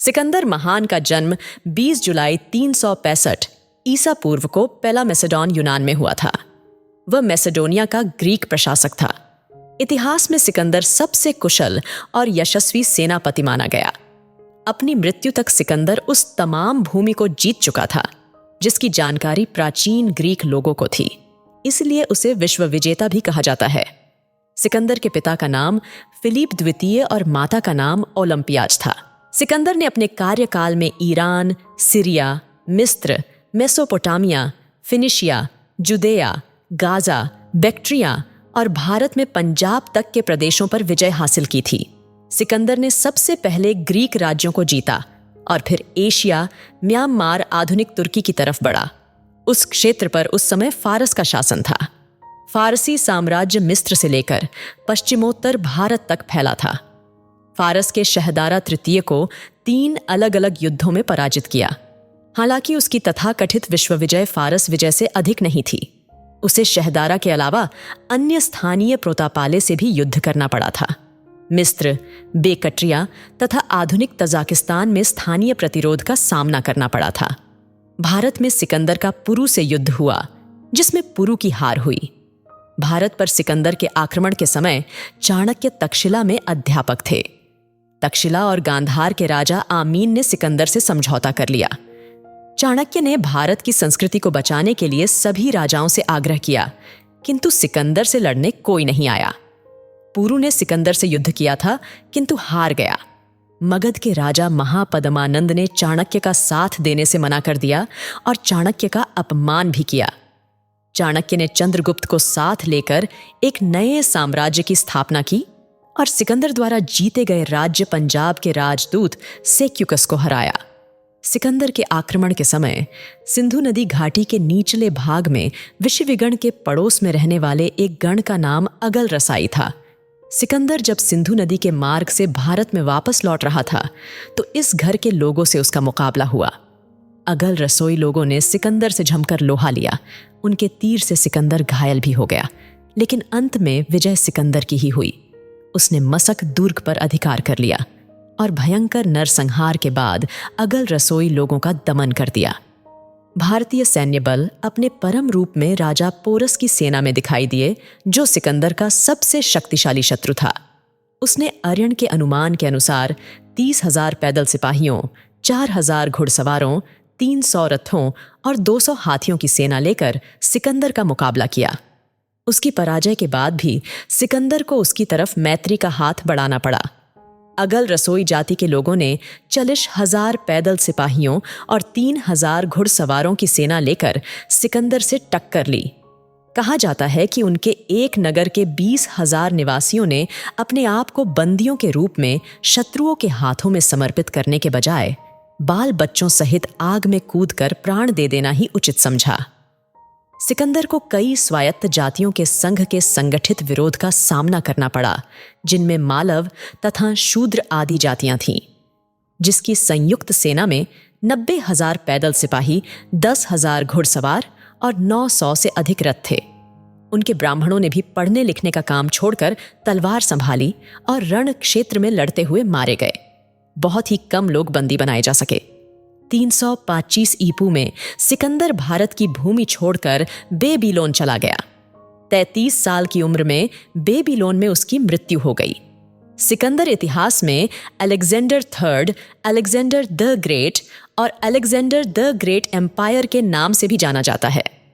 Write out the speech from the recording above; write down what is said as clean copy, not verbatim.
सिकंदर महान का जन्म 20 जुलाई 365 ईसा पूर्व को पेला मैसेडोन यूनान में हुआ था। वह मैसेडोनिया का ग्रीक प्रशासक था। इतिहास में सिकंदर सबसे कुशल और यशस्वी सेनापति माना गया। अपनी मृत्यु तक सिकंदर उस तमाम भूमि को जीत चुका था जिसकी जानकारी प्राचीन ग्रीक लोगों को थी, इसलिए उसे विश्व विजेता भी कहा जाता है। सिकंदर के पिता का नाम फिलिप द्वितीय और माता का नाम ओलंपियाज था। सिकंदर ने अपने कार्यकाल में ईरान, सीरिया, मिस्र, मेसोपोटामिया, फिनिशिया, जुदेया, गाजा, बैक्ट्रिया और भारत में पंजाब तक के प्रदेशों पर विजय हासिल की थी। सिकंदर ने सबसे पहले ग्रीक राज्यों को जीता और फिर एशिया, म्यांमार, आधुनिक तुर्की की तरफ बढ़ा। उस क्षेत्र पर उस समय फारस का शासन था। फारसी साम्राज्य मिस्र से लेकर पश्चिमोत्तर भारत तक फैला था। फारस के शहदारा तृतीय को 3 अलग अलग युद्धों में पराजित किया। हालांकि उसकी तथाकथित विश्व विजय फारस विजय से अधिक नहीं थी। उसे शहदारा के अलावा अन्य स्थानीय प्रोतापाले से भी युद्ध करना पड़ा था। मिस्र, बेकट्रिया तथा आधुनिक तजाकिस्तान में स्थानीय प्रतिरोध का सामना करना पड़ा था। भारत में सिकंदर का पुरु से युद्ध हुआ, जिसमें पुरु की हार हुई। भारत पर सिकंदर के आक्रमण के समय चाणक्य तक्षशिला में अध्यापक थे। तक्षशिला और गांधार के राजा आमीन ने सिकंदर से समझौता कर लिया। चाणक्य ने भारत की संस्कृति को बचाने के लिए सभी राजाओं से आग्रह किया, किंतु सिकंदर से लड़ने कोई नहीं आया। पुरु ने सिकंदर से युद्ध किया था, किंतु हार गया। मगध के राजा महापद्मानंद ने चाणक्य का साथ देने से मना कर दिया और चाणक्य का अपमान भी किया। चाणक्य ने चंद्रगुप्त को साथ लेकर एक नए साम्राज्य की स्थापना की और सिकंदर द्वारा जीते गए राज्य पंजाब के राजदूत सेक्युकस को हराया। सिकंदर के आक्रमण के समय सिंधु नदी घाटी के निचले भाग में विषिविगण के पड़ोस में रहने वाले एक गण का नाम अगल रसाई था। सिकंदर जब सिंधु नदी के मार्ग से भारत में वापस लौट रहा था तो इस घर के लोगों से उसका मुकाबला हुआ। अगल रसोई लोगों ने सिकंदर से जमकर लोहा लिया। उनके तीर से सिकंदर घायल भी हो गया, लेकिन अंत में विजय सिकंदर की ही हुई। उसने मसक दुर्ग पर अधिकार कर लिया और भयंकर नरसंहार के बाद अगल रसोई लोगों का दमन कर दिया। भारतीय सैन्य बल अपने परम रूप में राजा पोरस की सेना में दिखाई दिए, जो सिकंदर का सबसे शक्तिशाली शत्रु था। उसने अरियन के अनुमान के अनुसार 30,000 पैदल सिपाहियों, 4,000 घुड़सवारों, 300 रथों और 200 हाथियों की सेना लेकर सिकंदर का मुकाबला किया। उसकी पराजय के बाद भी सिकंदर को उसकी तरफ मैत्री का हाथ बढ़ाना पड़ा। अगल रसोई जाति के लोगों ने 40,000 पैदल सिपाहियों और 3,000 घुड़सवारों की सेना लेकर सिकंदर से टक्कर ली। कहा जाता है कि उनके एक नगर के 20,000 निवासियों ने अपने आप को बंदियों के रूप में शत्रुओं के हाथों में समर्पित करने के बजाय बाल बच्चों सहित आग में कूदकर प्राण दे देना ही उचित समझा। सिकंदर को कई स्वायत्त जातियों के संघ के संगठित विरोध का सामना करना पड़ा, जिनमें मालव तथा शूद्र आदि जातियां थीं। जिसकी संयुक्त सेना में 90,000 पैदल सिपाही, 10,000 घुड़सवार और 900 से अधिक रथ थे। उनके ब्राह्मणों ने भी पढ़ने लिखने का काम छोड़कर तलवार संभाली और रण क्षेत्र में लड़ते हुए मारे गए। बहुत ही कम लोग बंदी बनाए जा सके। 325 ईपू में सिकंदर भारत की भूमि छोड़कर बेबीलोन चला गया। 33 साल की उम्र में बेबीलोन में उसकी मृत्यु हो गई। सिकंदर इतिहास में Alexander III, Alexander the great और अलेक्जेंडर द ग्रेट एम्पायर के नाम से भी जाना जाता है।